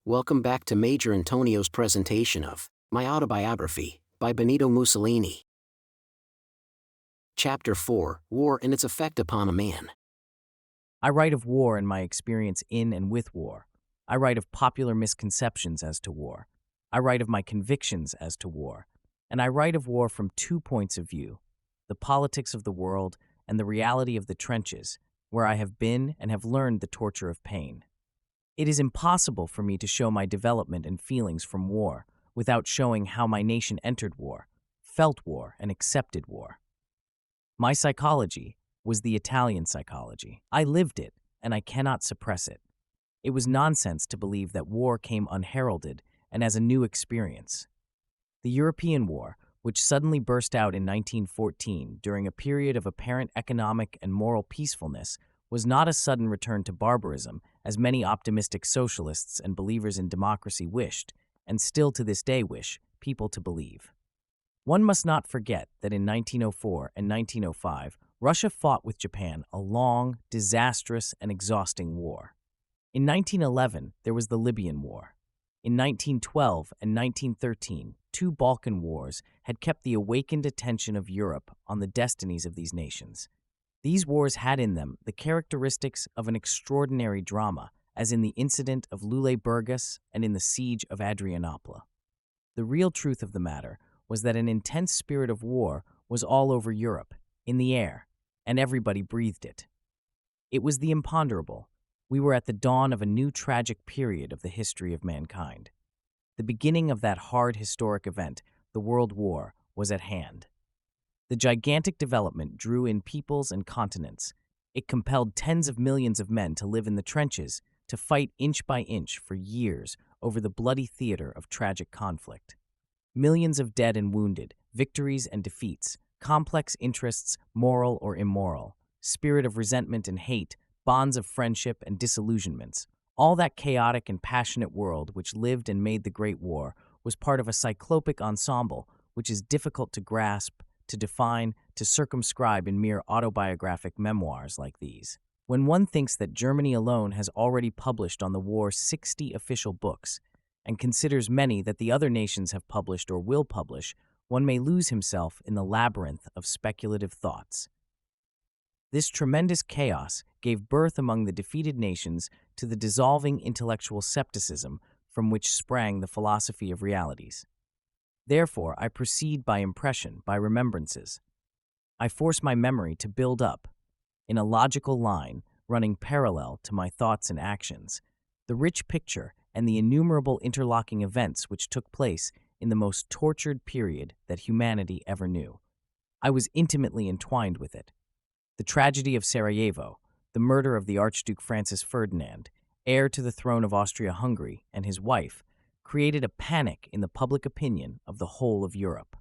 Welcome back to Major Intonio's presentation of My Autobiography by Benito Mussolini. Chapter 4: War and its Effect Upon a Man. I write of war and my experience in and with war. I write of popular misconceptions as to war. I write of my convictions as to war. And I write of war from 2 points of view: the politics of the world and the reality of the trenches, where I have been and have learned the torture of pain. It is impossible for me to show my development and feelings from war without showing how my nation entered war, felt war, and accepted war. My psychology was the Italian psychology. I lived it, and I cannot suppress it. It was nonsense to believe that war came unheralded and as a new experience. The European War, which suddenly burst out in 1914 during a period of apparent economic and moral peacefulness, was not a sudden return to barbarism, as many optimistic socialists and believers in democracy wished, and still to this day wish, people to believe. One must not forget that in 1904 and 1905, Russia fought with Japan a long, disastrous, and exhausting war. In 1911, there was the Libyan War. In 1912 and 1913, 2 Balkan wars had kept the awakened attention of Europe on the destinies of these nations. These wars had in them the characteristics of an extraordinary drama, as in the incident of Lüleburgaz and in the siege of Adrianople. The real truth of the matter was that an intense spirit of war was all over Europe, in the air, and everybody breathed it. It was the imponderable. We were at the dawn of a new tragic period of the history of mankind. The beginning of that hard historic event, the World War, was at hand. The gigantic development drew in peoples and continents. It compelled tens of millions of men to live in the trenches, to fight inch by inch for years over the bloody theater of tragic conflict. Millions of dead and wounded, victories and defeats, complex interests, moral or immoral, spirit of resentment and hate, bonds of friendship and disillusionments. All that chaotic and passionate world which lived and made the Great War was part of a cyclopic ensemble which is difficult to grasp, to define, to circumscribe in mere autobiographic memoirs like these. When one thinks that Germany alone has already published on the war 60 official books, and considers many that the other nations have published or will publish, one may lose himself in the labyrinth of speculative thoughts. This tremendous chaos gave birth among the defeated nations to the dissolving intellectual scepticism from which sprang the philosophy of realities. Therefore, I proceed by impression, by remembrances. I force my memory to build up, in a logical line running parallel to my thoughts and actions, the rich picture and the innumerable interlocking events which took place in the most tortured period that humanity ever knew. I was intimately entwined with it. The tragedy of Sarajevo, the murder of the Archduke Francis Ferdinand, heir to the throne of Austria-Hungary, and his wife, created a panic in the public opinion of the whole of Europe.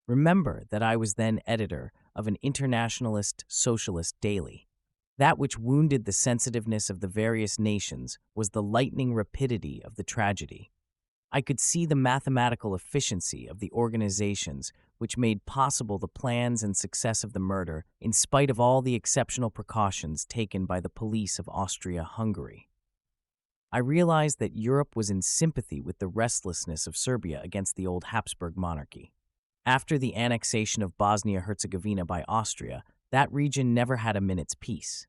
Remember that I was then editor of an internationalist socialist daily. That which wounded the sensitiveness of the various nations was the lightning rapidity of the tragedy. I could see the mathematical efficiency of the organizations which made possible the plans and success of the murder in spite of all the exceptional precautions taken by the police of Austria-Hungary. I realized that Europe was in sympathy with the restlessness of Serbia against the old Habsburg monarchy. After the annexation of Bosnia-Herzegovina by Austria, that region never had a minute's peace.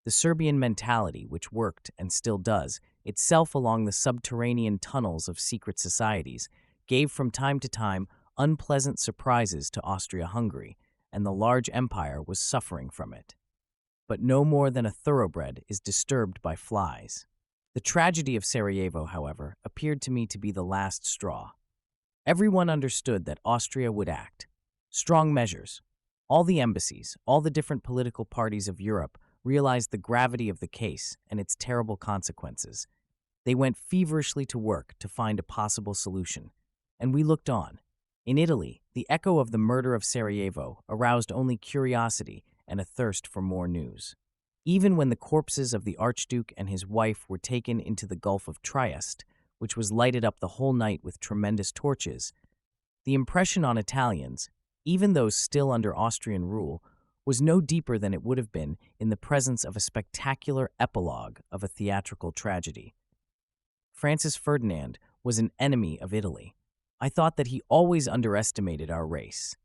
The Serbian mentality, which worked, and still does, itself along the subterranean tunnels of secret societies, gave from time to time unpleasant surprises to Austria-Hungary, and the large empire was suffering from it. But no more than a thoroughbred is disturbed by flies. The tragedy of Sarajevo, however, appeared to me to be the last straw. Everyone understood that Austria would act. Strong measures. All the embassies, all the different political parties of Europe realized the gravity of the case and its terrible consequences. They went feverishly to work to find a possible solution, and we looked on. In Italy, the echo of the murder of Sarajevo aroused only curiosity and a thirst for more news. Even when the corpses of the Archduke and his wife were taken into the Gulf of Trieste, which was lighted up the whole night with tremendous torches, the impression on Italians, even those still under Austrian rule, was no deeper than it would have been in the presence of a spectacular epilogue of a theatrical tragedy. Francis Ferdinand was an enemy of Italy. I thought that he always underestimated our race.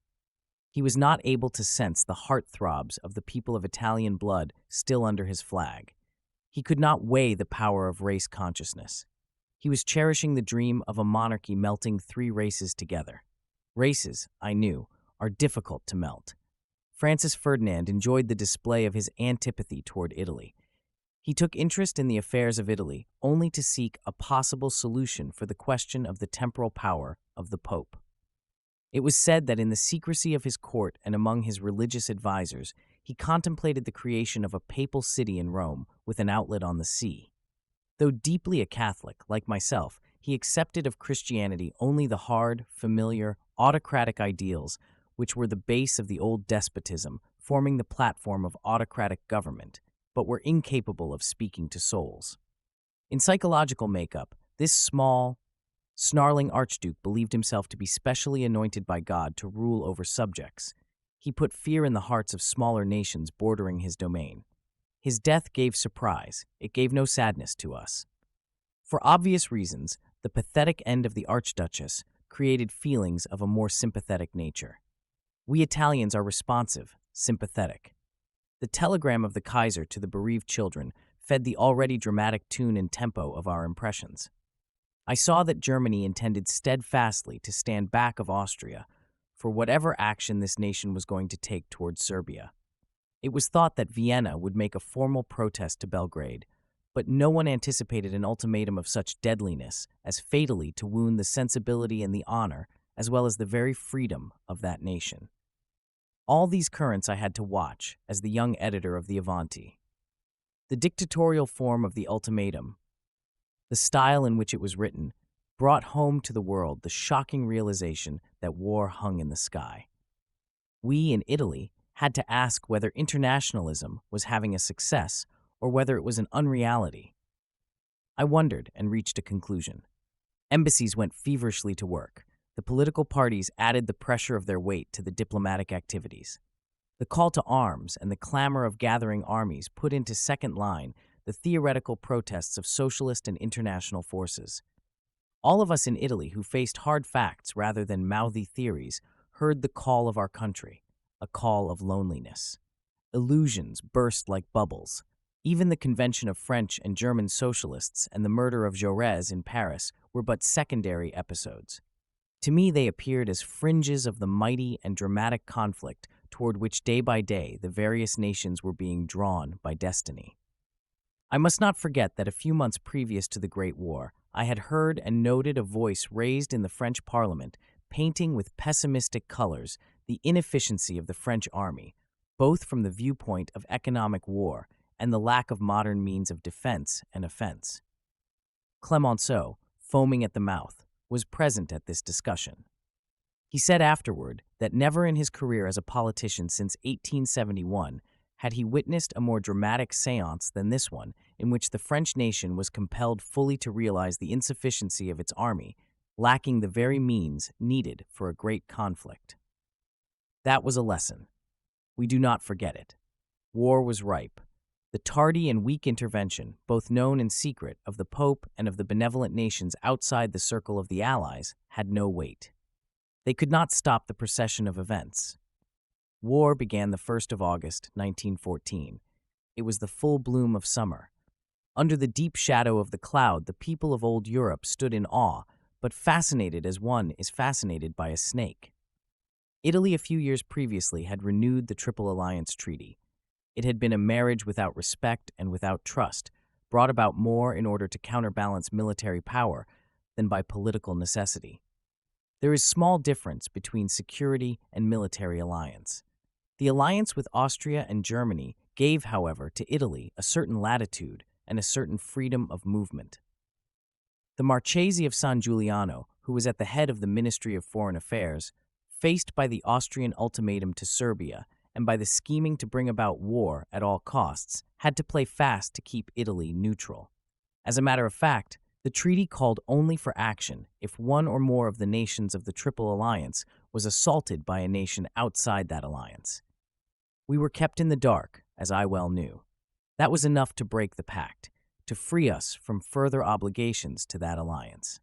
He was not able to sense the heartthrobs of the people of Italian blood still under his flag. He could not weigh the power of race consciousness. He was cherishing the dream of a monarchy melting three races together. Races, I knew, are difficult to melt. Francis Ferdinand enjoyed the display of his antipathy toward Italy. He took interest in the affairs of Italy only to seek a possible solution for the question of the temporal power of the Pope. It was said that in the secrecy of his court and among his religious advisors, he contemplated the creation of a papal city in Rome with an outlet on the sea. Though deeply a Catholic, like myself, he accepted of Christianity only the hard, familiar, autocratic ideals which were the base of the old despotism, forming the platform of autocratic government, but were incapable of speaking to souls. In psychological makeup, this small, snarling archduke believed himself to be specially anointed by God to rule over subjects. He put fear in the hearts of smaller nations bordering his domain. His death gave surprise. It gave no sadness to us. For obvious reasons, the pathetic end of the Archduchess created feelings of a more sympathetic nature. We Italians are responsive, sympathetic. The telegram of the Kaiser to the bereaved children fed the already dramatic tune and tempo of our impressions. I saw that Germany intended steadfastly to stand back of Austria for whatever action this nation was going to take towards Serbia. It was thought that Vienna would make a formal protest to Belgrade, but no one anticipated an ultimatum of such deadliness as fatally to wound the sensibility and the honor, as well as the very freedom of that nation. All these currents I had to watch as the young editor of the Avanti. The dictatorial form of the ultimatum, the style in which it was written, brought home to the world the shocking realization that war hung in the sky. We in Italy had to ask whether internationalism was having a success or whether it was an unreality. I wondered and reached a conclusion. Embassies went feverishly to work. The political parties added the pressure of their weight to the diplomatic activities. The call to arms and the clamor of gathering armies put into second line the theoretical protests of socialist and international forces. All of us in Italy who faced hard facts rather than mouthy theories heard the call of our country, a call of loneliness. Illusions burst like bubbles. Even the convention of French and German socialists and the murder of Jaurès in Paris were but secondary episodes. To me, they appeared as fringes of the mighty and dramatic conflict toward which day by day the various nations were being drawn by destiny. I must not forget that a few months previous to the Great War, I had heard and noted a voice raised in the French Parliament painting with pessimistic colors the inefficiency of the French army, both from the viewpoint of economic war and the lack of modern means of defense and offense. Clemenceau, foaming at the mouth, was present at this discussion. He said afterward that never in his career as a politician since 1871 had he witnessed a more dramatic séance than this one, in which the French nation was compelled fully to realize the insufficiency of its army, lacking the very means needed for a great conflict. That was a lesson. We do not forget it. War was ripe. The tardy and weak intervention, both known and secret, of the Pope and of the benevolent nations outside the circle of the Allies had no weight. They could not stop the procession of events. War began the 1st of August, 1914. It was the full bloom of summer. Under the deep shadow of the cloud, the people of old Europe stood in awe, but fascinated as one is fascinated by a snake. Italy a few years previously had renewed the Triple Alliance Treaty. It had been a marriage without respect and without trust, brought about more in order to counterbalance military power than by political necessity. There is small difference between security and military alliance. The alliance with Austria and Germany gave, however, to Italy a certain latitude and a certain freedom of movement. The Marchese of San Giuliano, who was at the head of the Ministry of Foreign Affairs, faced by the Austrian ultimatum to Serbia and by the scheming to bring about war at all costs, had to play fast to keep Italy neutral. As a matter of fact, the treaty called only for action if one or more of the nations of the Triple Alliance was assaulted by a nation outside that alliance. We were kept in the dark, as I well knew. That was enough to break the pact. to free us from further obligations to that alliance.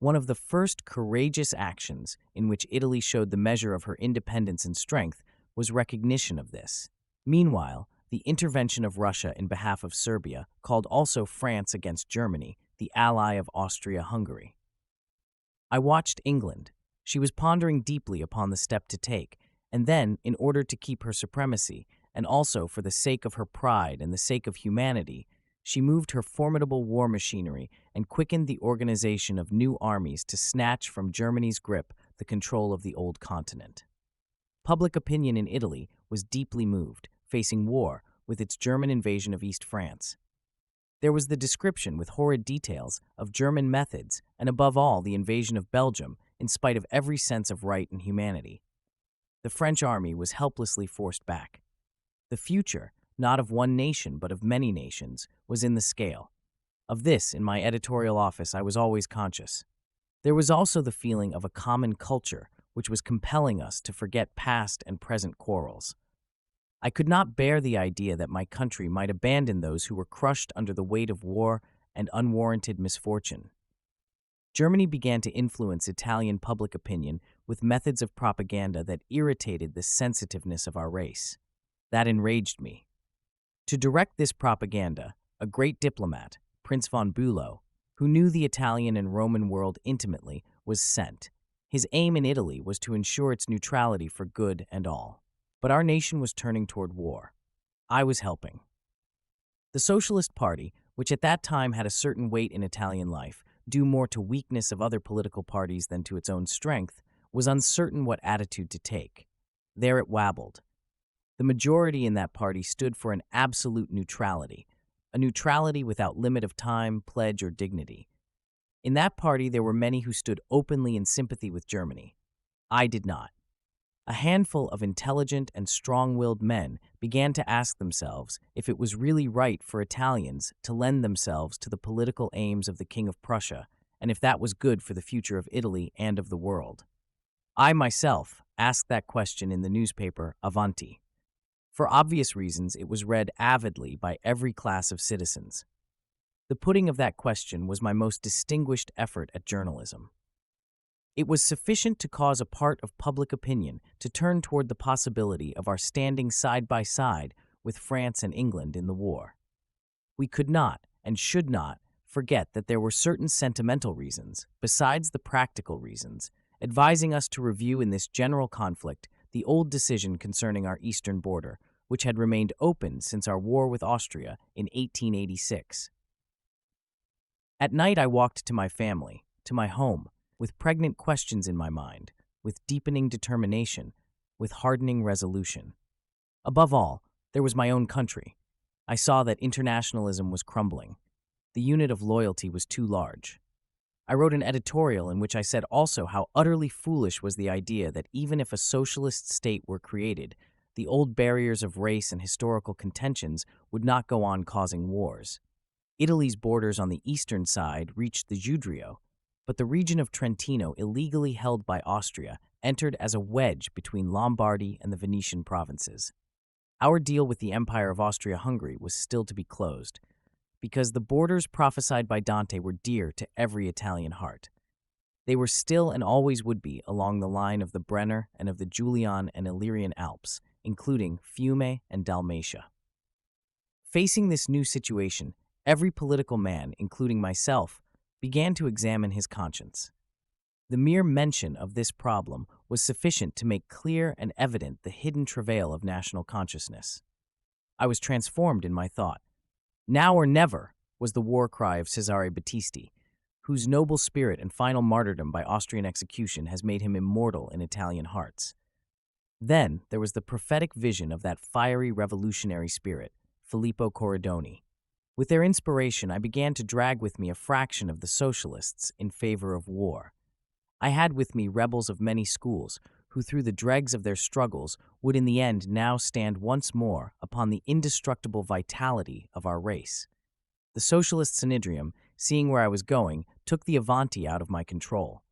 One of the first courageous actions in which Italy showed the measure of her independence and strength was recognition of this. Meanwhile, the intervention of Russia in behalf of Serbia called also France against Germany, the ally of Austria-Hungary. I watched England. She was pondering deeply upon the step to take, and then, in order to keep her supremacy, and also for the sake of her pride and the sake of humanity, she moved her formidable war machinery and quickened the organization of new armies to snatch from Germany's grip the control of the old continent. Public opinion in Italy was deeply moved, facing war with its German invasion of East France. There was the description with horrid details of German methods and above all the invasion of Belgium in spite of every sense of right and humanity. The French army was helplessly forced back. The future, not of one nation but of many nations, was in the scale. Of this, in my editorial office, I was always conscious. There was also the feeling of a common culture which was compelling us to forget past and present quarrels. I could not bear the idea that my country might abandon those who were crushed under the weight of war and unwarranted misfortune. Germany began to influence Italian public opinion with methods of propaganda that irritated the sensitiveness of our race. That enraged me. To direct this propaganda, a great diplomat, Prince von Bülow, who knew the Italian and Roman world intimately, was sent. His aim in Italy was to ensure its neutrality for good and all. But our nation was turning toward war. I was helping. The Socialist Party, which at that time had a certain weight in Italian life, due more to weakness of other political parties than to its own strength, was uncertain what attitude to take. There it wabbled. The majority in that party stood for an absolute neutrality, a neutrality without limit of time, pledge, or dignity. In that party, there were many who stood openly in sympathy with Germany. I did not. A handful of intelligent and strong-willed men began to ask themselves if it was really right for Italians to lend themselves to the political aims of the King of Prussia, and if that was good for the future of Italy and of the world. I myself asked that question in the newspaper Avanti. For obvious reasons, it was read avidly by every class of citizens. The putting of that question was my most distinguished effort at journalism. It was sufficient to cause a part of public opinion to turn toward the possibility of our standing side by side with France and England in the war. We could not, and should not, forget that there were certain sentimental reasons, besides the practical reasons, advising us to review in this general conflict the old decision concerning our eastern border, which had remained open since our war with Austria in 1886. At night I walked to my family, to my home, with pregnant questions in my mind, with deepening determination, with hardening resolution. Above all, there was my own country. I saw that internationalism was crumbling. The unit of loyalty was too large. I wrote an editorial in which I said also how utterly foolish was the idea that even if a socialist state were created, the old barriers of race and historical contentions would not go on causing wars. Italy's borders on the eastern side reached the Giudrio, but the region of Trentino, illegally held by Austria, entered as a wedge between Lombardy and the Venetian provinces. Our deal with the Empire of Austria-Hungary was still to be closed, because the borders prophesied by Dante were dear to every Italian heart. They were still and always would be along the line of the Brenner and of the Julian and Illyrian Alps, including Fiume and Dalmatia. Facing this new situation, every political man, including myself, began to examine his conscience. The mere mention of this problem was sufficient to make clear and evident the hidden travail of national consciousness. I was transformed in my thought. Now or never was the war cry of Cesare Battisti, whose noble spirit and final martyrdom by Austrian execution has made him immortal in Italian hearts. Then there was the prophetic vision of that fiery revolutionary spirit, Filippo Corridoni. With their inspiration, I began to drag with me a fraction of the socialists in favor of war. I had with me rebels of many schools, who through the dregs of their struggles would in the end now stand once more upon the indestructible vitality of our race. The Socialist Synedrium, seeing where I was going, took the Avanti out of my control.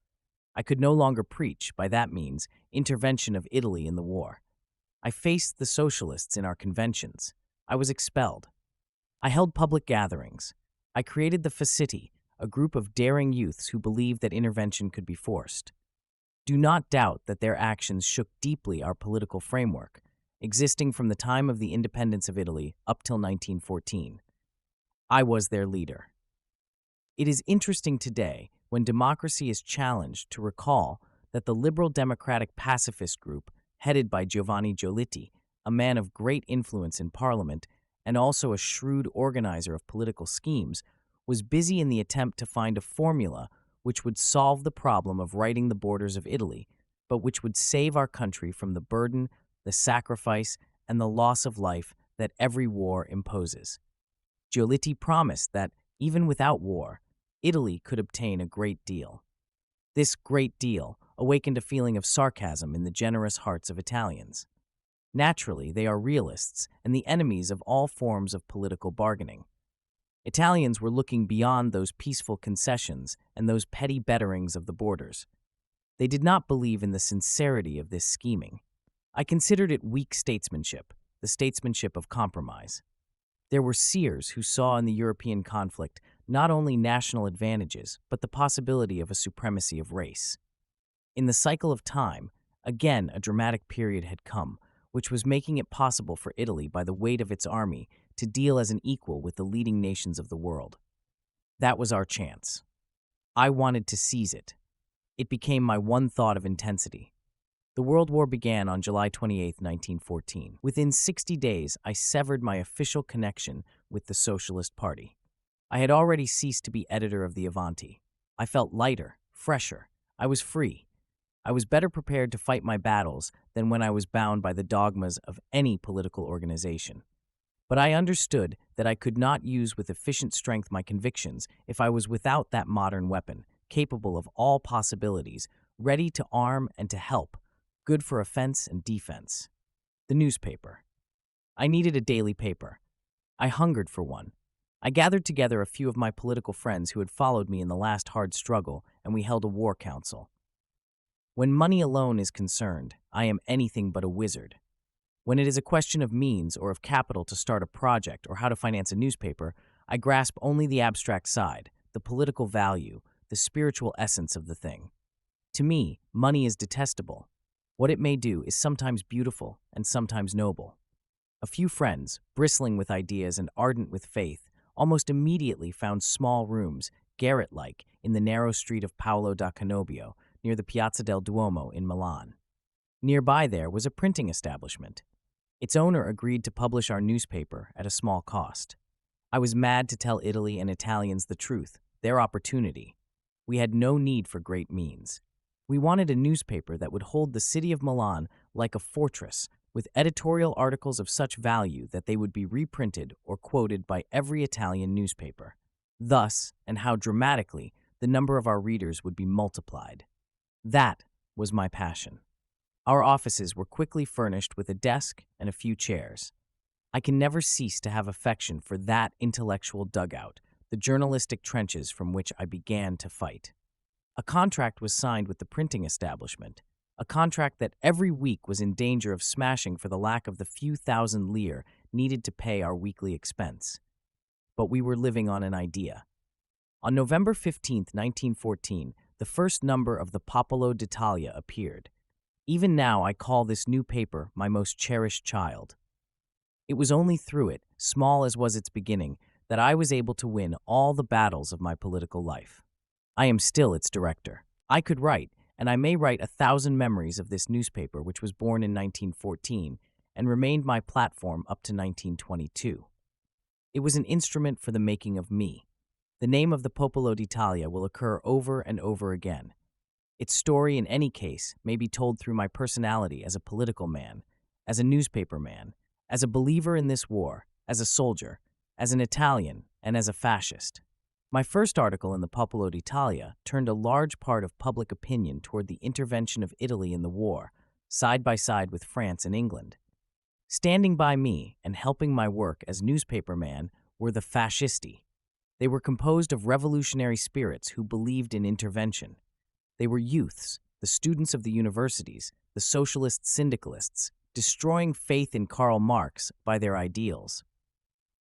I could no longer preach, by that means, intervention of Italy in the war. I faced the socialists in our conventions. I was expelled. I held public gatherings. I created the Fascisti, a group of daring youths who believed that intervention could be forced. Do not doubt that their actions shook deeply our political framework, existing from the time of the independence of Italy up till 1914. I was their leader. It is interesting today, when democracy is challenged, to recall that the liberal democratic pacifist group, headed by Giovanni Giolitti, a man of great influence in Parliament and also a shrewd organizer of political schemes, was busy in the attempt to find a formula which would solve the problem of righting the borders of Italy, but which would save our country from the burden, the sacrifice, and the loss of life that every war imposes. Giolitti promised that, even without war, Italy could obtain a great deal. This great deal awakened a feeling of sarcasm in the generous hearts of Italians. Naturally, they are realists and the enemies of all forms of political bargaining. Italians were looking beyond those peaceful concessions and those petty betterings of the borders. They did not believe in the sincerity of this scheming. I considered it weak statesmanship, the statesmanship of compromise. There were seers who saw in the European conflict not only national advantages, but the possibility of a supremacy of race. In the cycle of time, again a dramatic period had come, which was making it possible for Italy, by the weight of its army, to deal as an equal with the leading nations of the world. That was our chance. I wanted to seize it. It became my one thought of intensity. The World War began on July 28, 1914. Within 60 days, I severed my official connection with the Socialist Party. I had already ceased to be editor of the Avanti. I felt lighter, fresher. I was free. I was better prepared to fight my battles than when I was bound by the dogmas of any political organization. But I understood that I could not use with efficient strength my convictions if I was without that modern weapon, capable of all possibilities, ready to arm and to help, good for offense and defense. The newspaper. I needed a daily paper. I hungered for one. I gathered together a few of my political friends who had followed me in the last hard struggle, and we held a war council. When money alone is concerned, I am anything but a wizard. When it is a question of means or of capital to start a project or how to finance a newspaper, I grasp only the abstract side, the political value, the spiritual essence of the thing. To me, money is detestable. What it may do is sometimes beautiful and sometimes noble. A few friends, bristling with ideas and ardent with faith, almost immediately found small rooms, garret-like, in the narrow street of Paolo da Cannobio, near the Piazza del Duomo in Milan. Nearby there was a printing establishment. Its owner agreed to publish our newspaper at a small cost. I was mad to tell Italy and Italians the truth, their opportunity. We had no need for great means. We wanted a newspaper that would hold the city of Milan like a fortress, with editorial articles of such value that they would be reprinted or quoted by every Italian newspaper. Thus, and how dramatically, the number of our readers would be multiplied. That was my passion. Our offices were quickly furnished with a desk and a few chairs. I can never cease to have affection for that intellectual dugout, the journalistic trenches from which I began to fight. A contract was signed with the printing establishment, a contract that every week was in danger of smashing for the lack of the few thousand lire needed to pay our weekly expense. But we were living on an idea. On November 15, 1914, the first number of the Popolo d'Italia appeared. Even now I call this new paper my most cherished child. It was only through it, small as was its beginning, that I was able to win all the battles of my political life. I am still its director. I could write, and I may write 1,000 memories of this newspaper, which was born in 1914 and remained my platform up to 1922. It was an instrument for the making of me. The name of the Popolo d'Italia will occur over and over again. Its story, in any case, may be told through my personality as a political man, as a newspaper man, as a believer in this war, as a soldier, as an Italian, and as a fascist. My first article in the Popolo d'Italia turned a large part of public opinion toward the intervention of Italy in the war, side by side with France and England. Standing by me and helping my work as newspaperman were the Fascisti. They were composed of revolutionary spirits who believed in intervention. They were youths, the students of the universities, the socialist syndicalists, destroying faith in Karl Marx by their ideals.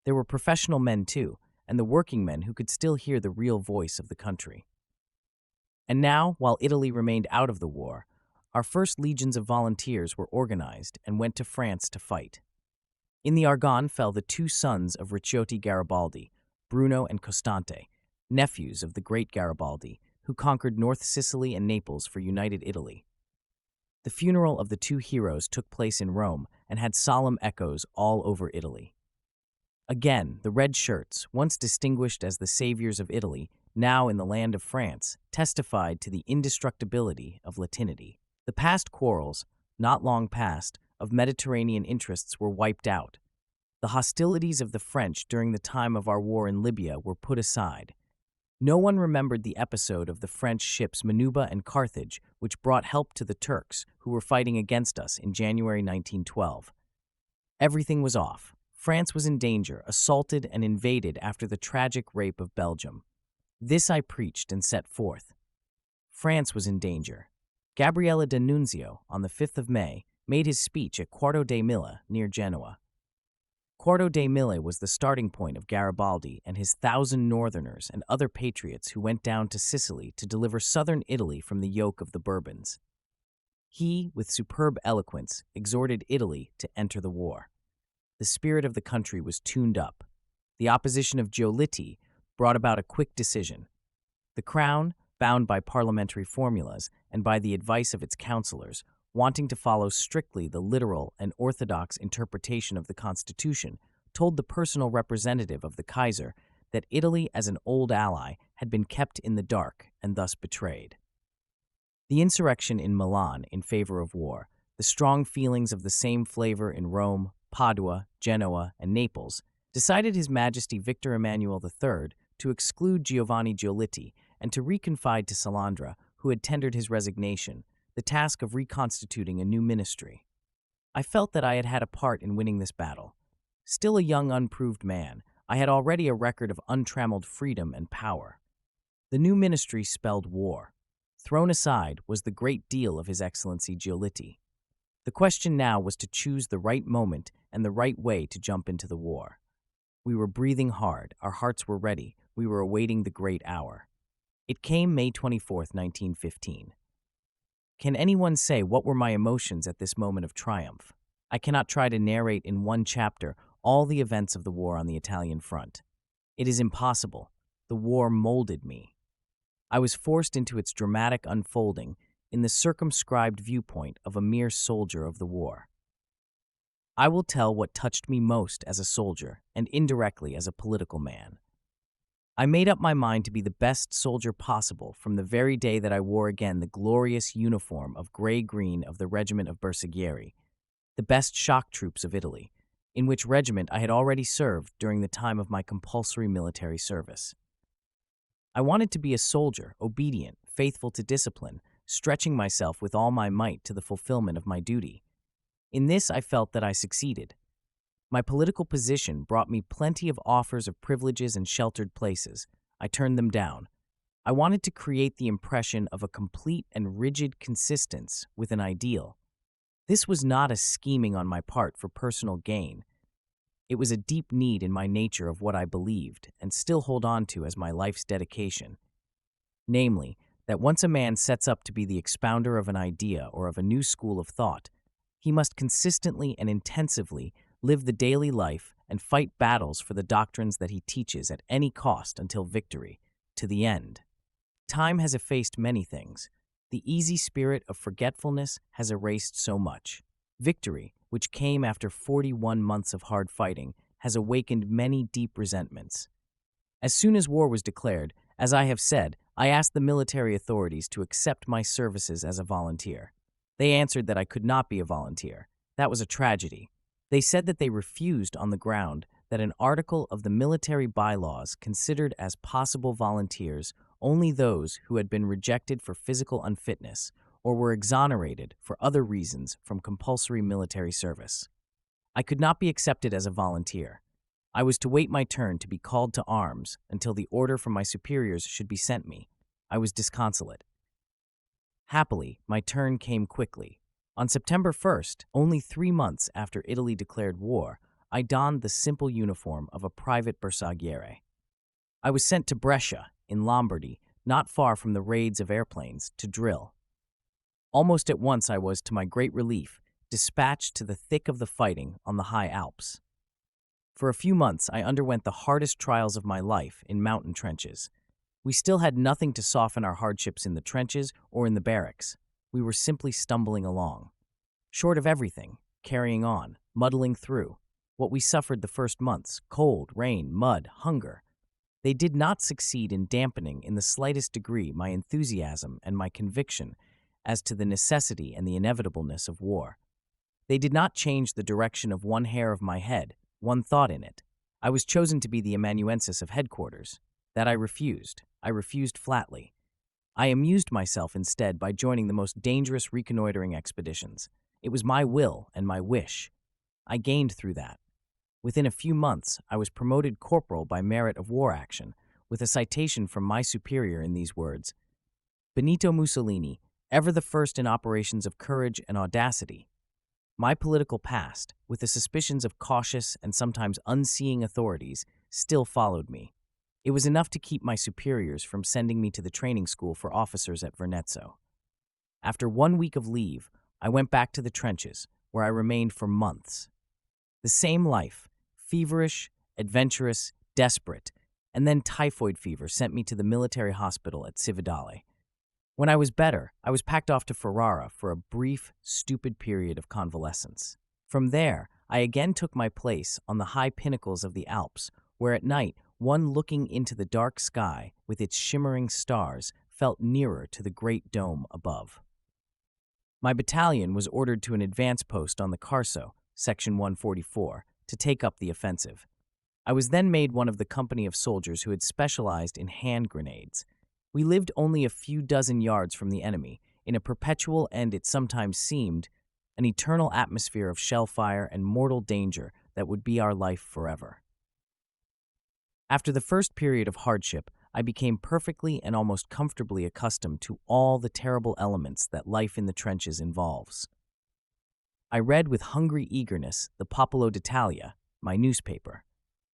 There were professional men too, and the working men who could still hear the real voice of the country. And now, while Italy remained out of the war, our first legions of volunteers were organized and went to France to fight. In the Argonne fell the two sons of Ricciotti Garibaldi, Bruno and Costante, nephews of the great Garibaldi, who conquered North Sicily and Naples for United Italy. The funeral of the two heroes took place in Rome and had solemn echoes all over Italy. Again, the red shirts, once distinguished as the saviors of Italy, now in the land of France, testified to the indestructibility of Latinity. The past quarrels, not long past, of Mediterranean interests were wiped out. The hostilities of the French during the time of our war in Libya were put aside. No one remembered the episode of the French ships Manuba and Carthage, which brought help to the Turks, who were fighting against us in January 1912. Everything was off. France was in danger, assaulted and invaded after the tragic rape of Belgium. This I preached and set forth. France was in danger. Gabriele D'Annunzio, on the 5th of May, made his speech at Quarto dei Mille near Genoa. Quarto dei Mille was the starting point of Garibaldi and his 1,000 Northerners and other patriots who went down to Sicily to deliver southern Italy from the yoke of the Bourbons. He, with superb eloquence, exhorted Italy to enter the war. The spirit of the country was tuned up. The opposition of Giolitti brought about a quick decision. The Crown, bound by parliamentary formulas and by the advice of its counselors, wanting to follow strictly the literal and orthodox interpretation of the Constitution, told the personal representative of the Kaiser that Italy as an old ally had been kept in the dark and thus betrayed. The insurrection in Milan in favor of war, the strong feelings of the same flavor in Rome, Padua, Genoa, and Naples, decided His Majesty Victor Emmanuel III to exclude Giovanni Giolitti and to reconfide to Salandra, who had tendered his resignation, the task of reconstituting a new ministry. I felt that I had had a part in winning this battle. Still a young, unproved man, I had already a record of untrammeled freedom and power. The new ministry spelled war. Thrown aside was the great deal of His Excellency Giolitti. The question now was to choose the right moment and the right way to jump into the war. We were breathing hard, our hearts were ready, we were awaiting the great hour. It came May 24, 1915. Can anyone say what were my emotions at this moment of triumph? I cannot try to narrate in one chapter all the events of the war on the Italian front. It is impossible. The war molded me. I was forced into its dramatic unfolding in the circumscribed viewpoint of a mere soldier of the war. I will tell what touched me most as a soldier and indirectly as a political man. I made up my mind to be the best soldier possible from the very day that I wore again the glorious uniform of gray-green of the regiment of Bersaglieri, the best shock troops of Italy, in which regiment I had already served during the time of my compulsory military service. I wanted to be a soldier, obedient, faithful to discipline, stretching myself with all my might to the fulfillment of my duty. In this I felt that I succeeded. My political position brought me plenty of offers of privileges and sheltered places. I turned them down. I wanted to create the impression of a complete and rigid consistence with an ideal. This was not a scheming on my part for personal gain. It was a deep need in my nature of what I believed and still hold on to as my life's dedication. Namely, that once a man sets up to be the expounder of an idea or of a new school of thought, he must consistently and intensively live the daily life and fight battles for the doctrines that he teaches at any cost until victory, to the end. Time has effaced many things. The easy spirit of forgetfulness has erased so much. Victory, which came after 41 months of hard fighting, has awakened many deep resentments. As soon as war was declared, as I have said, I asked the military authorities to accept my services as a volunteer. They answered that I could not be a volunteer. That was a tragedy. They said that they refused on the ground that an article of the military bylaws considered as possible volunteers only those who had been rejected for physical unfitness or were exonerated for other reasons from compulsory military service. I could not be accepted as a volunteer. I was to wait my turn to be called to arms until the order from my superiors should be sent me. I was disconsolate. Happily, my turn came quickly. On September 1st, only 3 months after Italy declared war, I donned the simple uniform of a private bersagliere. I was sent to Brescia, in Lombardy, not far from the raids of airplanes, to drill. Almost at once I was, to my great relief, dispatched to the thick of the fighting on the high Alps. For a few months I underwent the hardest trials of my life in mountain trenches. We still had nothing to soften our hardships in the trenches or in the barracks. We were simply stumbling along. Short of everything, carrying on, muddling through. What we suffered the first months, cold, rain, mud, hunger, they did not succeed in dampening in the slightest degree my enthusiasm and my conviction as to the necessity and the inevitableness of war. They did not change the direction of one hair of my head, one thought in it. I was chosen to be the amanuensis of headquarters. That I refused. I refused flatly. I amused myself instead by joining the most dangerous reconnoitering expeditions. It was my will and my wish. I gained through that. Within a few months, I was promoted corporal by merit of war action, with a citation from my superior in these words: Benito Mussolini, ever the first in operations of courage and audacity. My political past, with the suspicions of cautious and sometimes unseeing authorities, still followed me. It was enough to keep my superiors from sending me to the training school for officers at Vernezzo. After 1 week of leave, I went back to the trenches, where I remained for months. The same life, feverish, adventurous, desperate, and then typhoid fever sent me to the military hospital at Cividale. When I was better, I was packed off to Ferrara for a brief, stupid period of convalescence. From there, I again took my place on the high pinnacles of the Alps, where at night, one looking into the dark sky with its shimmering stars felt nearer to the great dome above. My battalion was ordered to an advance post on the Carso, Section 144, to take up the offensive. I was then made one of the company of soldiers who had specialized in hand grenades. We lived only a few dozen yards from the enemy, in a perpetual and, it sometimes seemed, an eternal atmosphere of shellfire and mortal danger that would be our life forever. After the first period of hardship, I became perfectly and almost comfortably accustomed to all the terrible elements that life in the trenches involves. I read with hungry eagerness the Popolo d'Italia, my newspaper.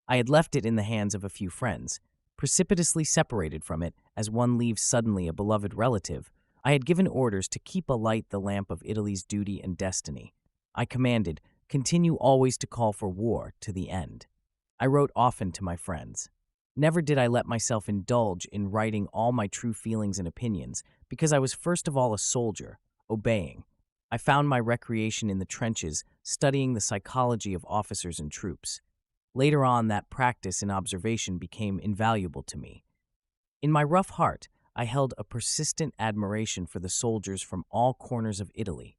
I had left it in the hands of a few friends. Precipitously separated from it, as one leaves suddenly a beloved relative, I had given orders to keep alight the lamp of Italy's duty and destiny. I commanded, continue always to call for war to the end. I wrote often to my friends. Never did I let myself indulge in writing all my true feelings and opinions, because I was first of all a soldier, obeying. I found my recreation in the trenches, studying the psychology of officers and troops. Later on, that practice in observation became invaluable to me. In my rough heart, I held a persistent admiration for the soldiers from all corners of Italy.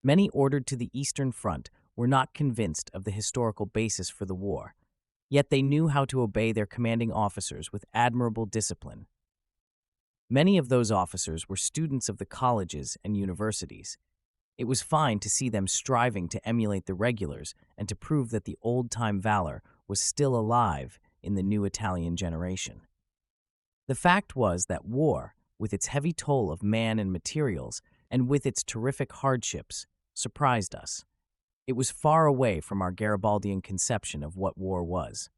Many ordered to the Eastern Front were not convinced of the historical basis for the war, yet they knew how to obey their commanding officers with admirable discipline. Many of those officers were students of the colleges and universities. It was fine to see them striving to emulate the regulars and to prove that the old-time valor was still alive in the new Italian generation. The fact was that war, with its heavy toll of man and materials, and with its terrific hardships, surprised us. It was far away from our Garibaldian conception of what war was.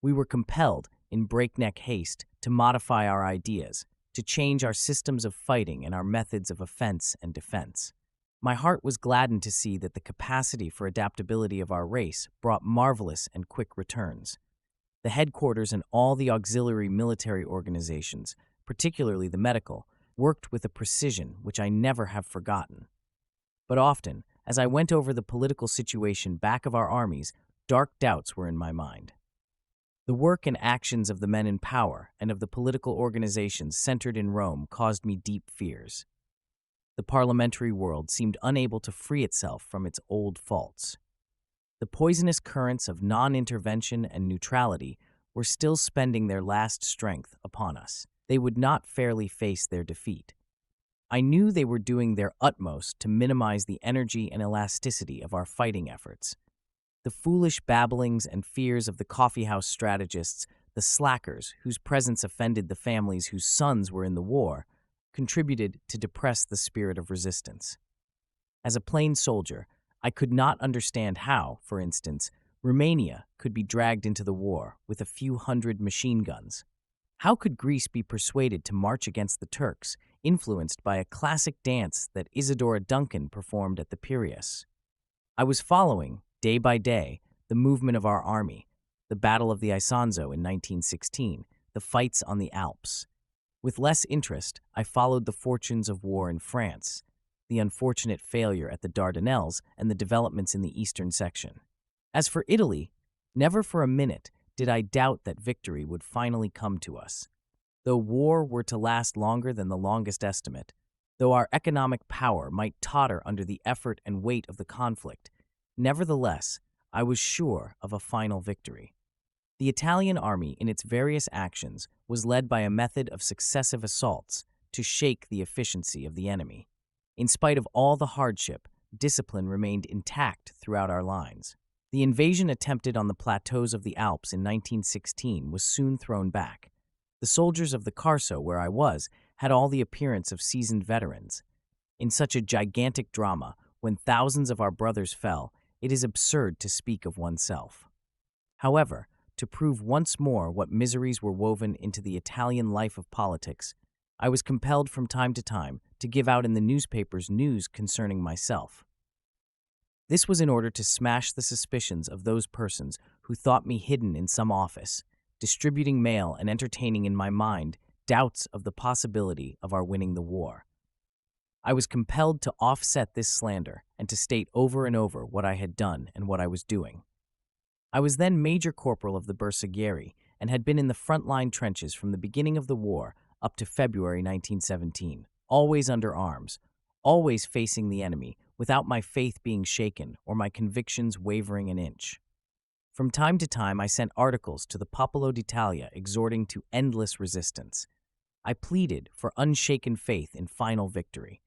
We were compelled, in breakneck haste, to modify our ideas, to change our systems of fighting and our methods of offense and defense. My heart was gladdened to see that the capacity for adaptability of our race brought marvelous and quick returns. The headquarters and all the auxiliary military organizations, particularly the medical, worked with a precision which I never have forgotten. But often, as I went over the political situation back of our armies, dark doubts were in my mind. The work and actions of the men in power and of the political organizations centered in Rome caused me deep fears. The parliamentary world seemed unable to free itself from its old faults. The poisonous currents of non-intervention and neutrality were still spending their last strength upon us. They would not fairly face their defeat. I knew they were doing their utmost to minimize the energy and elasticity of our fighting efforts. The foolish babblings and fears of the coffeehouse strategists, the slackers whose presence offended the families whose sons were in the war, contributed to depress the spirit of resistance. As a plain soldier, I could not understand how, for instance, Romania could be dragged into the war with a few hundred machine guns. How could Greece be persuaded to march against the Turks, influenced by a classic dance that Isadora Duncan performed at the Piraeus? I was following, day by day, the movement of our army, the Battle of the Isonzo in 1916, the fights on the Alps. With less interest, I followed the fortunes of war in France, the unfortunate failure at the Dardanelles, and the developments in the eastern section. As for Italy, never for a minute did I doubt that victory would finally come to us. Though war were to last longer than the longest estimate, though our economic power might totter under the effort and weight of the conflict, nevertheless, I was sure of a final victory. The Italian army, in its various actions, was led by a method of successive assaults to shake the efficiency of the enemy. In spite of all the hardship, discipline remained intact throughout our lines. The invasion attempted on the plateaus of the Alps in 1916 was soon thrown back. The soldiers of the Carso, where I was, had all the appearance of seasoned veterans. In such a gigantic drama, when thousands of our brothers fell, it is absurd to speak of oneself. However, to prove once more what miseries were woven into the Italian life of politics, I was compelled from time to time to give out in the newspapers news concerning myself. This was in order to smash the suspicions of those persons who thought me hidden in some office, distributing mail and entertaining in my mind doubts of the possibility of our winning the war. I was compelled to offset this slander and to state over and over what I had done and what I was doing. I was then Major Corporal of the Bersaglieri and had been in the front-line trenches from the beginning of the war up to February 1917, always under arms, always facing the enemy, without my faith being shaken or my convictions wavering an inch. From time to time, I sent articles to the Popolo d'Italia exhorting to endless resistance. I pleaded for unshaken faith in final victory.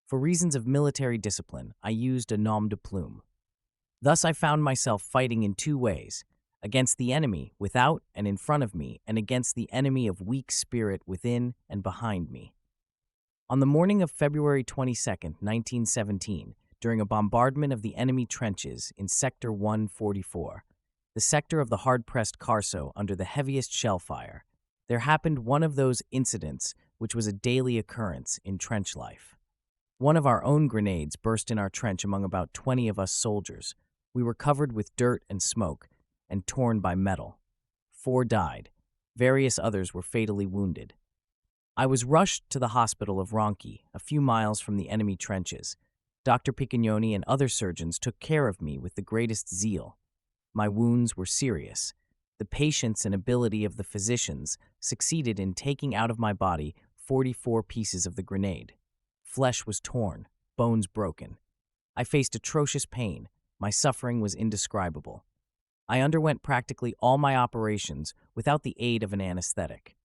For reasons of military discipline, I used a nom de plume. Thus I found myself fighting in two ways, against the enemy without and in front of me, and against the enemy of weak spirit within and behind me. On the morning of February 22, 1917, during a bombardment of the enemy trenches in Sector 144, the sector of the hard-pressed Carso under the heaviest shell fire, there happened one of those incidents which was a daily occurrence in trench life. One of our own grenades burst in our trench among about 20 of us soldiers. We were covered with dirt and smoke and torn by metal. 4 died. Various others were fatally wounded. I was rushed to the hospital of Ronchi, a few miles from the enemy trenches. Dr. Piccignoni and other surgeons took care of me with the greatest zeal. My wounds were serious. The patience and ability of the physicians succeeded in taking out of my body 44 pieces of the grenade. Flesh was torn, bones broken. I faced atrocious pain. My suffering was indescribable. I underwent practically all my operations without the aid of an anesthetic.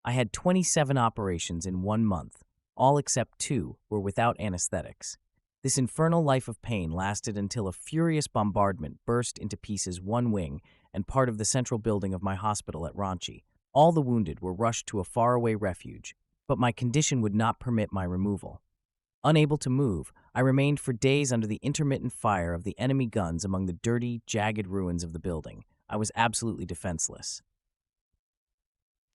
I had 27 operations in 1 month. All except 2 were without anesthetics. This infernal life of pain lasted until a furious bombardment burst into pieces one wing and part of the central building of my hospital at Ronchi. All the wounded were rushed to a faraway refuge, but my condition would not permit my removal. Unable to move, I remained for days under the intermittent fire of the enemy guns among the dirty, jagged ruins of the building. I was absolutely defenseless.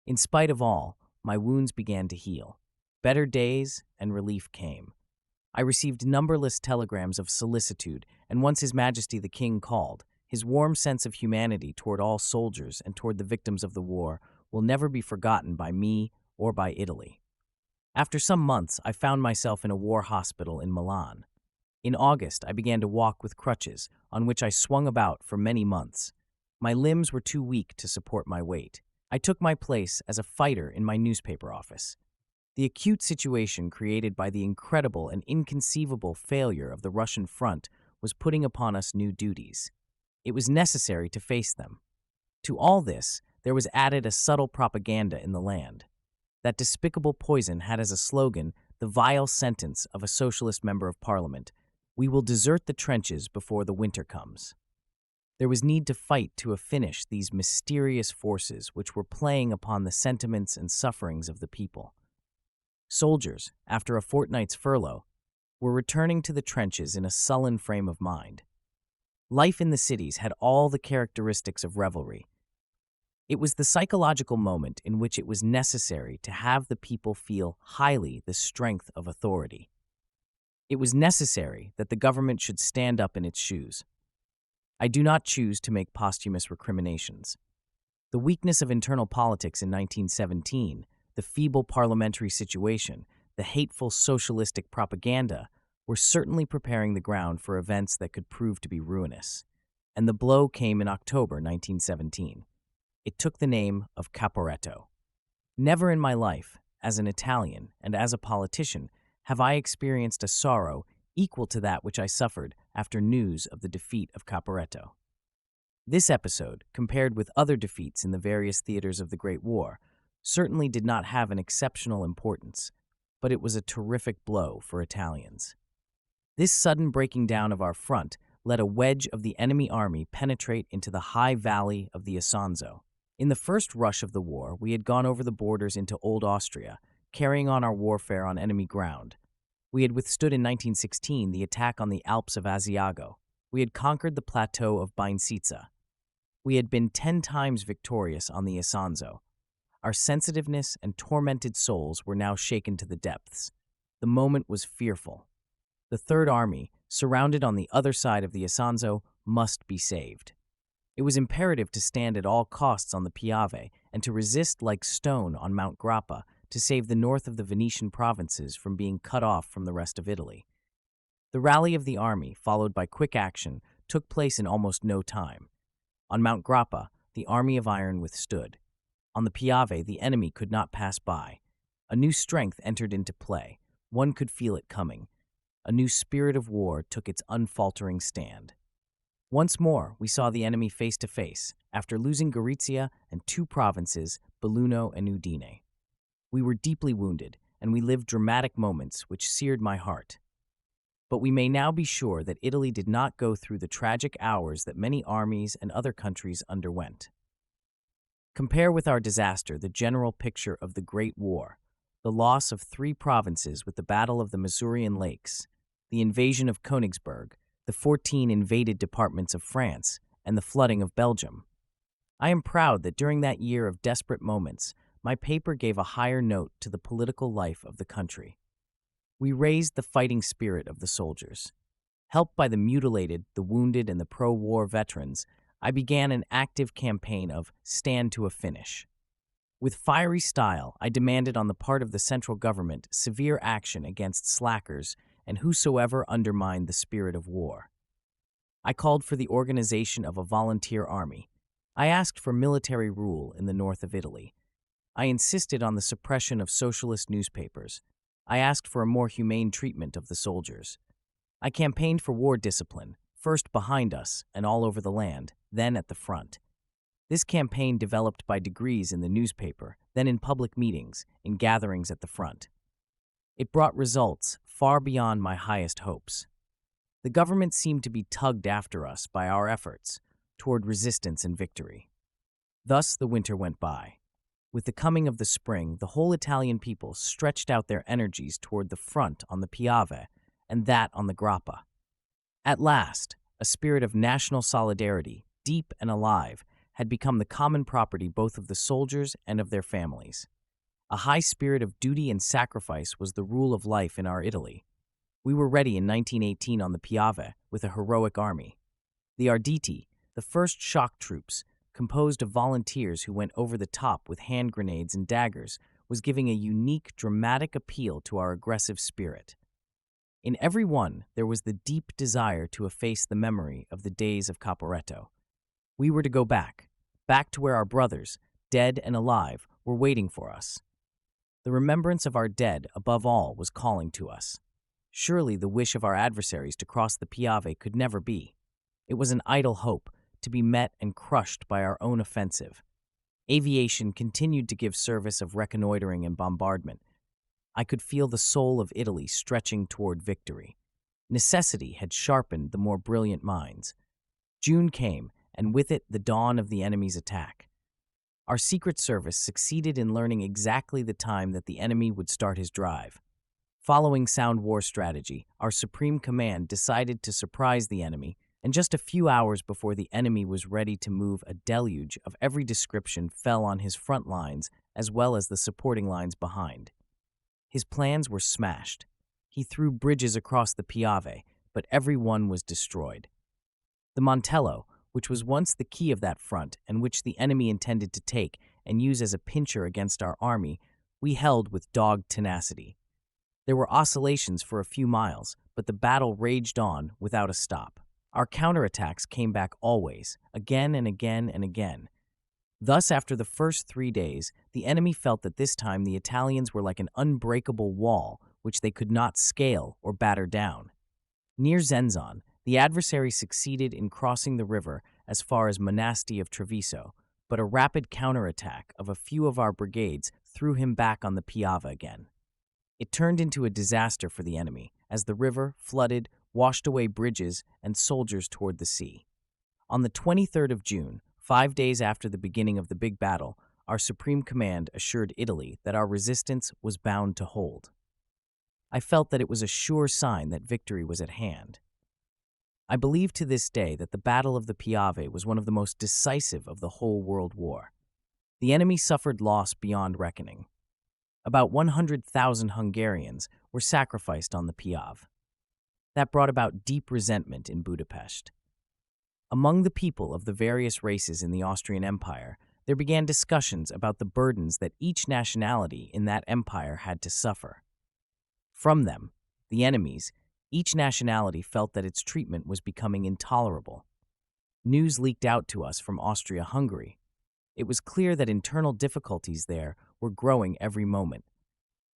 In spite of all, my wounds began to heal. Better days and relief came. I received numberless telegrams of solicitude, and once His Majesty the King called, his warm sense of humanity toward all soldiers and toward the victims of the war will never be forgotten by me or by Italy. After some months, I found myself in a war hospital in Milan. In August, I began to walk with crutches, on which I swung about for many months. My limbs were too weak to support my weight. I took my place as a fighter in my newspaper office. The acute situation created by the incredible and inconceivable failure of the Russian front was putting upon us new duties. It was necessary to face them. To all this, there was added a subtle propaganda in the land. That despicable poison had as a slogan the vile sentence of a socialist member of parliament, "We will desert the trenches before the winter comes." There was need to fight to a finish these mysterious forces which were playing upon the sentiments and sufferings of the people. Soldiers, after a fortnight's furlough, were returning to the trenches in a sullen frame of mind. Life in the cities had all the characteristics of revelry. It was the psychological moment in which it was necessary to have the people feel highly the strength of authority. It was necessary that the government should stand up in its shoes. I do not choose to make posthumous recriminations. The weakness of internal politics in 1917, the feeble parliamentary situation, the hateful socialistic propaganda were certainly preparing the ground for events that could prove to be ruinous. And the blow came in October 1917. It took the name of Caporetto. Never in my life, as an Italian and as a politician, have I experienced a sorrow equal to that which I suffered after news of the defeat of Caporetto. This episode, compared with other defeats in the various theaters of the Great War, certainly did not have an exceptional importance, but it was a terrific blow for Italians. This sudden breaking down of our front let a wedge of the enemy army penetrate into the high valley of the Isonzo. In the first rush of the war, we had gone over the borders into Old Austria, carrying on our warfare on enemy ground. We had withstood in 1916 the attack on the Alps of Asiago. We had conquered the plateau of Binesitsa. We had been 10 times victorious on the Isonzo. Our sensitiveness and tormented souls were now shaken to the depths. The moment was fearful. The Third Army, surrounded on the other side of the Isonzo, must be saved. It was imperative to stand at all costs on the Piave and to resist like stone on Mount Grappa to save the north of the Venetian provinces from being cut off from the rest of Italy. The rally of the army, followed by quick action, took place in almost no time. On Mount Grappa, the Army of Iron withstood. On the Piave, the enemy could not pass by. A new strength entered into play. One could feel it coming. A new spirit of war took its unfaltering stand. Once more, we saw the enemy face to face, after losing Gorizia and 2 provinces, Belluno and Udine. We were deeply wounded, and we lived dramatic moments which seared my heart. But we may now be sure that Italy did not go through the tragic hours that many armies and other countries underwent. Compare with our disaster the general picture of the Great War, the loss of 3 provinces with the Battle of the Masurian Lakes, the invasion of Königsberg, the 14 invaded departments of France, and the flooding of Belgium. I am proud that during that year of desperate moments, my paper gave a higher note to the political life of the country. We raised the fighting spirit of the soldiers. Helped by the mutilated, the wounded, and the pro-war veterans, I began an active campaign of stand to a finish. With fiery style, I demanded on the part of the central government severe action against slackers and whosoever undermined the spirit of war. I called for the organization of a volunteer army. I asked for military rule in the north of Italy. I insisted on the suppression of socialist newspapers. I asked for a more humane treatment of the soldiers. I campaigned for war discipline, first behind us and all over the land, then at the front. This campaign developed by degrees in the newspaper, then in public meetings, in gatherings at the front. It brought results far beyond my highest hopes. The government seemed to be tugged after us by our efforts toward resistance and victory. Thus the winter went by. With the coming of the spring, the whole Italian people stretched out their energies toward the front on the Piave and that on the Grappa. At last, a spirit of national solidarity, deep and alive, had become the common property both of the soldiers and of their families. A high spirit of duty and sacrifice was the rule of life in our Italy. We were ready in 1918 on the Piave with a heroic army. The Arditi, the first shock troops, composed of volunteers who went over the top with hand grenades and daggers, was giving a unique, dramatic appeal to our aggressive spirit. In every one, there was the deep desire to efface the memory of the days of Caporetto. We were to go back to where our brothers, dead and alive, were waiting for us. The remembrance of our dead, above all, was calling to us. Surely the wish of our adversaries to cross the Piave could never be. It was an idle hope, to be met and crushed by our own offensive. Aviation continued to give service of reconnoitering and bombardment. I could feel the soul of Italy stretching toward victory. Necessity had sharpened the more brilliant minds. June came, and with it the dawn of the enemy's attack. Our Secret Service succeeded in learning exactly the time that the enemy would start his drive. Following sound war strategy, our Supreme Command decided to surprise the enemy and just a few hours before the enemy was ready to move, a deluge of every description fell on his front lines as well as the supporting lines behind. His plans were smashed. He threw bridges across the Piave, but every one was destroyed. The Montello, which was once the key of that front and which the enemy intended to take and use as a pincher against our army, we held with dogged tenacity. There were oscillations for a few miles, but the battle raged on without a stop. Our counterattacks came back always, again and again and again. Thus, after the first 3 days, the enemy felt that this time the Italians were like an unbreakable wall which they could not scale or batter down. Near Zenzon, the adversary succeeded in crossing the river as far as Monasti of Treviso, but a rapid counterattack of a few of our brigades threw him back on the Piave again. It turned into a disaster for the enemy, as the river, flooded, washed away bridges and soldiers toward the sea. On the 23rd of June, 5 days after the beginning of the big battle, our Supreme Command assured Italy that our resistance was bound to hold. I felt that it was a sure sign that victory was at hand. I believe to this day that the Battle of the Piave was one of the most decisive of the whole World War. The enemy suffered loss beyond reckoning. About 100,000 Hungarians were sacrificed on the Piave. That brought about deep resentment in Budapest. Among the people of the various races in the Austrian Empire, there began discussions about the burdens that each nationality in that empire had to suffer. From them, the enemies, each nationality felt that its treatment was becoming intolerable. News leaked out to us from Austria-Hungary. It was clear that internal difficulties there were growing every moment.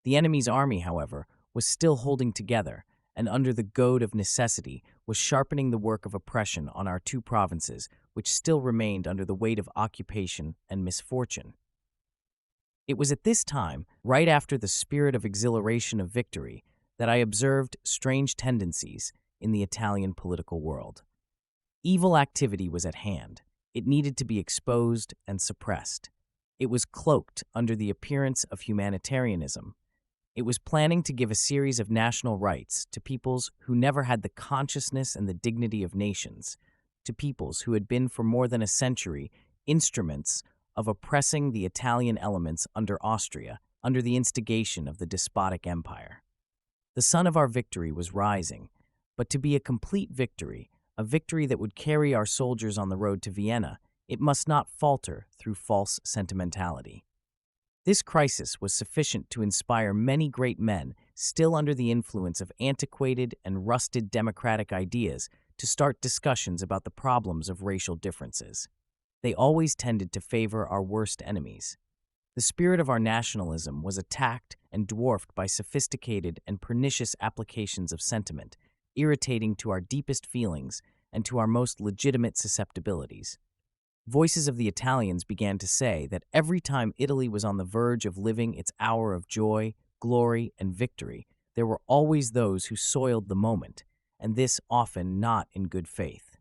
The enemy's army, however, was still holding together, and under the goad of necessity was sharpening the work of oppression on our two provinces, which still remained under the weight of occupation and misfortune. It was at this time, right after the spirit of exhilaration of victory, that I observed strange tendencies in the Italian political world. Evil activity was at hand. It needed to be exposed and suppressed. It was cloaked under the appearance of humanitarianism. It was planning to give a series of national rights to peoples who never had the consciousness and the dignity of nations, to peoples who had been for more than a century instruments of oppressing the Italian elements under Austria, under the instigation of the despotic empire. The sun of our victory was rising, but to be a complete victory, a victory that would carry our soldiers on the road to Vienna, it must not falter through false sentimentality. This crisis was sufficient to inspire many great men still under the influence of antiquated and rusted democratic ideas to start discussions about the problems of racial differences. They always tended to favor our worst enemies. The spirit of our nationalism was attacked and dwarfed by sophisticated and pernicious applications of sentiment, irritating to our deepest feelings and to our most legitimate susceptibilities. Voices of the Italians began to say that every time Italy was on the verge of living its hour of joy, glory, and victory, there were always those who soiled the moment, and this often not in good faith.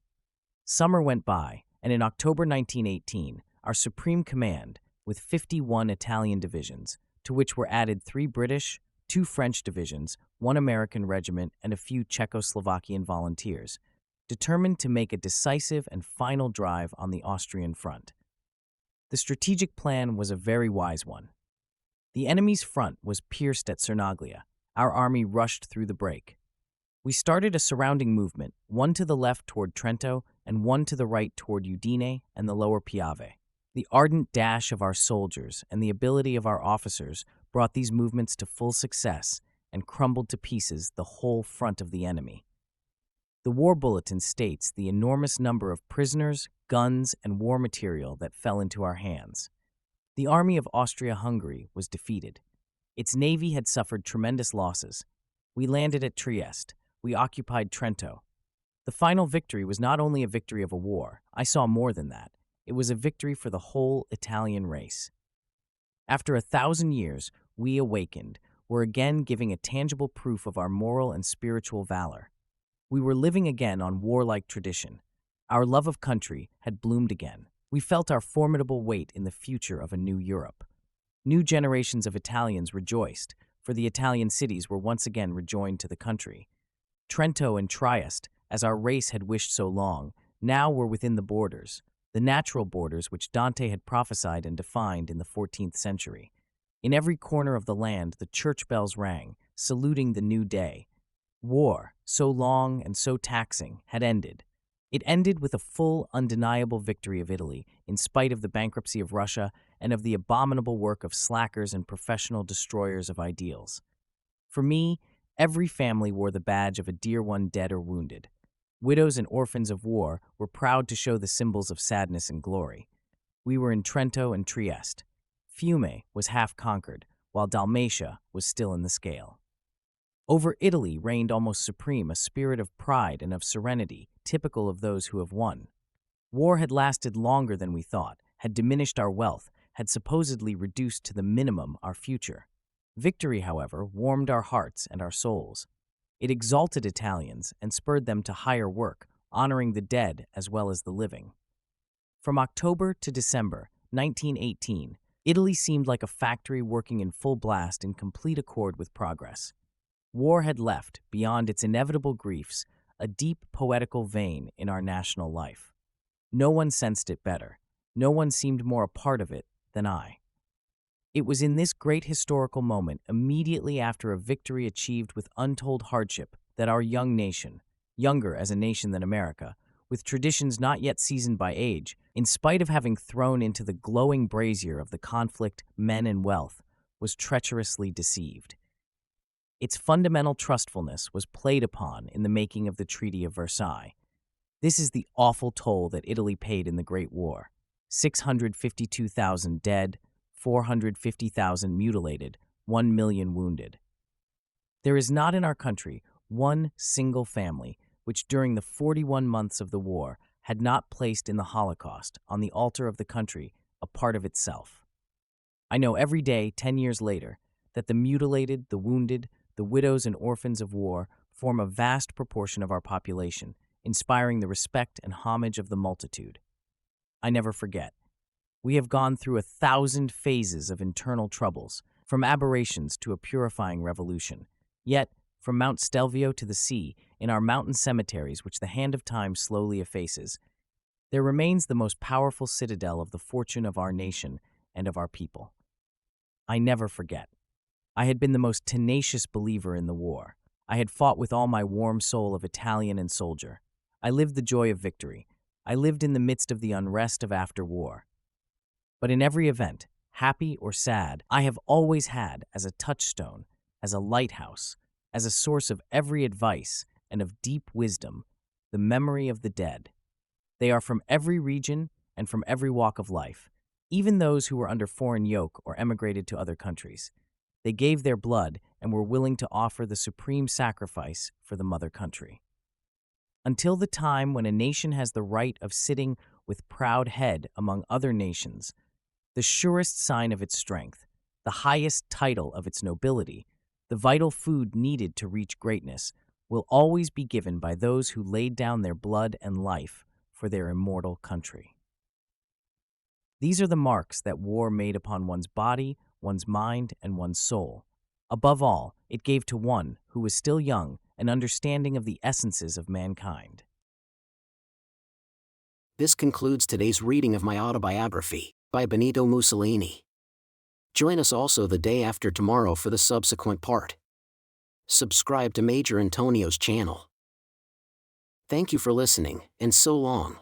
Summer went by, and in October 1918, our Supreme Command, with 51 Italian divisions, to which were added 3 British, 2 French divisions, 1 American regiment, and a few Czechoslovakian volunteers, determined to make a decisive and final drive on the Austrian front. The strategic plan was a very wise one. The enemy's front was pierced at Cernaglia. Our army rushed through the break. We started a surrounding movement, one to the left toward Trento and one to the right toward Udine and the lower Piave. The ardent dash of our soldiers and the ability of our officers brought these movements to full success and crumbled to pieces the whole front of the enemy. The War Bulletin states the enormous number of prisoners, guns, and war material that fell into our hands. The army of Austria-Hungary was defeated. Its navy had suffered tremendous losses. We landed at Trieste. We occupied Trento. The final victory was not only a victory of a war. I saw more than that. It was a victory for the whole Italian race. After 1,000 years, we awakened, were again giving a tangible proof of our moral and spiritual valor. We were living again on warlike tradition. Our love of country had bloomed again. We felt our formidable weight in the future of a new Europe. New generations of Italians rejoiced, for the Italian cities were once again rejoined to the country. Trento and Trieste, as our race had wished so long, now were within the borders, the natural borders which Dante had prophesied and defined in the 14th century. In every corner of the land, the church bells rang, saluting the new day. War, so long and so taxing, had ended. It ended with a full, undeniable victory of Italy, in spite of the bankruptcy of Russia and of the abominable work of slackers and professional destroyers of ideals. For me, every family wore the badge of a dear one dead or wounded. Widows and orphans of war were proud to show the symbols of sadness and glory. We were in Trento and Trieste. Fiume was half conquered, while Dalmatia was still in the scale. Over Italy reigned almost supreme a spirit of pride and of serenity, typical of those who have won. War had lasted longer than we thought, had diminished our wealth, had supposedly reduced to the minimum our future. Victory, however, warmed our hearts and our souls. It exalted Italians and spurred them to higher work, honoring the dead as well as the living. From October to December 1918, Italy seemed like a factory working in full blast in complete accord with progress. War had left, beyond its inevitable griefs, a deep poetical vein in our national life. No one sensed it better. No one seemed more a part of it than I. It was in this great historical moment, immediately after a victory achieved with untold hardship, that our young nation, younger as a nation than America, with traditions not yet seasoned by age, in spite of having thrown into the glowing brazier of the conflict men and wealth, was treacherously deceived. Its fundamental trustfulness was played upon in the making of the Treaty of Versailles. This is the awful toll that Italy paid in the Great War: 652,000 dead, 450,000 mutilated, 1 million wounded. There is not in our country one single family which during the 41 months of the war had not placed in the Holocaust, on the altar of the country, a part of itself. I know every day, 10 years later, that the mutilated, the wounded, the widows and orphans of war form a vast proportion of our population, inspiring the respect and homage of the multitude. I never forget. We have gone through 1,000 phases of internal troubles, from aberrations to a purifying revolution. Yet, from Mount Stelvio to the sea, in our mountain cemeteries which the hand of time slowly effaces, there remains the most powerful citadel of the fortune of our nation and of our people. I never forget. I had been the most tenacious believer in the war. I had fought with all my warm soul of Italian and soldier. I lived the joy of victory. I lived in the midst of the unrest of after war. But in every event, happy or sad, I have always had as a touchstone, as a lighthouse, as a source of every advice and of deep wisdom, the memory of the dead. They are from every region and from every walk of life, even those who were under foreign yoke or emigrated to other countries. They gave their blood and were willing to offer the supreme sacrifice for the mother country. Until the time when a nation has the right of sitting with proud head among other nations, the surest sign of its strength, the highest title of its nobility, the vital food needed to reach greatness, will always be given by those who laid down their blood and life for their immortal country. These are the marks that war made upon one's body, one's mind, and one's soul. Above all, it gave to one who was still young an understanding of the essences of mankind. This concludes today's reading of my autobiography, by Benito Mussolini. Join us also the day after tomorrow for the subsequent part. Subscribe to Major Intonio's channel. Thank you for listening, and so long.